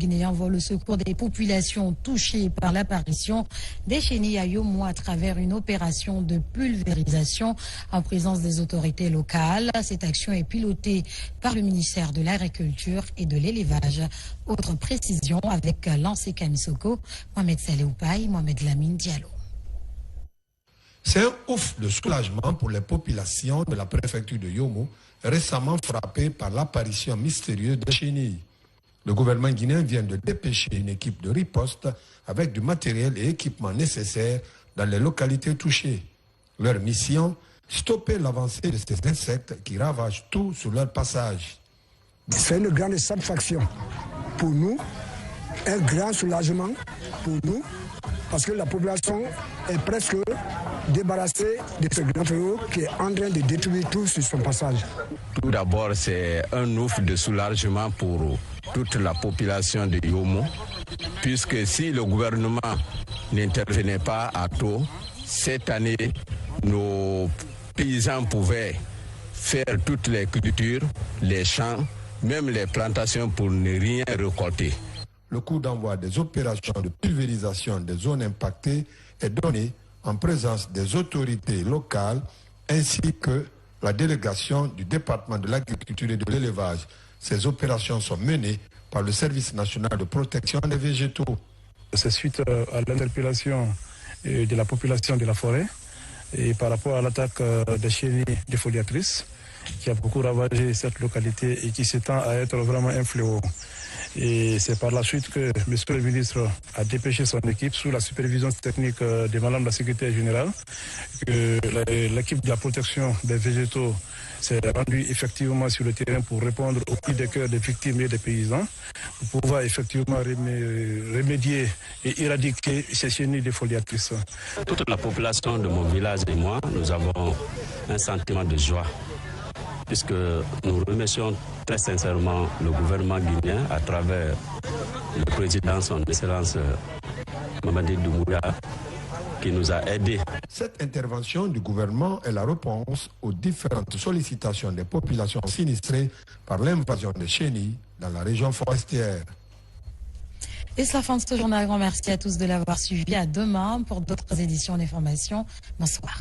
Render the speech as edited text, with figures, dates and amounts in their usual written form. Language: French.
guinéen vole au secours des populations touchées par l'apparition des chenilles à Yomo à travers une opération de pulvérisation en présence des autorités locales. Cette action est pilotée par le ministère de l'Agriculture et de l'Élevage. Autre précision avec Lancé Kamisoko, Mohamed Saleh Mohamed Lamine Diallo. C'est un ouf de soulagement pour les populations de la préfecture de Yomo, récemment frappées par l'apparition mystérieuse de chenilles. Le gouvernement guinéen vient de dépêcher une équipe de riposte avec du matériel et équipements nécessaires dans les localités touchées. Leur mission, stopper l'avancée de ces insectes qui ravagent tout sur leur passage. C'est une grande satisfaction pour nous, un grand soulagement pour nous, parce que la population est presque débarrassée de ce grand fléau qui est en train de détruire tout sur son passage. Tout d'abord, c'est un ouf de soulagement pour toute la population de Yomo, puisque si le gouvernement n'intervenait pas à tôt, cette année, nos paysans pouvaient faire toutes les cultures, les champs, même les plantations pour ne rien récolter. Le coup d'envoi des opérations de pulvérisation des zones impactées est donné en présence des autorités locales ainsi que la délégation du département de l'agriculture et de l'élevage. Ces opérations sont menées par le Service national de protection des végétaux. C'est suite à l'interpellation de la population de la forêt et par rapport à l'attaque des chenilles défoliatrices qui a beaucoup ravagé cette localité et qui s'étend à être vraiment un fléau. Et c'est par la suite que M. le ministre a dépêché son équipe sous la supervision technique de Madame la secrétaire générale, que l'équipe de la protection des végétaux s'est rendue effectivement sur le terrain pour répondre aux cris de cœur des victimes et des paysans, pour pouvoir effectivement remédier et éradiquer ces chenilles défoliatrices. Toute la population de mon village et moi, nous avons un sentiment de joie, puisque nous remercions très sincèrement le gouvernement guinéen à travers le président, son excellence Mamadi Doumbouya, qui nous a aidés. Cette intervention du gouvernement est la réponse aux différentes sollicitations des populations sinistrées par l'invasion des chenilles dans la région forestière. Et c'est la fin de ce journal. Grand merci à tous de l'avoir suivi. À demain pour d'autres éditions d'information. Bonsoir.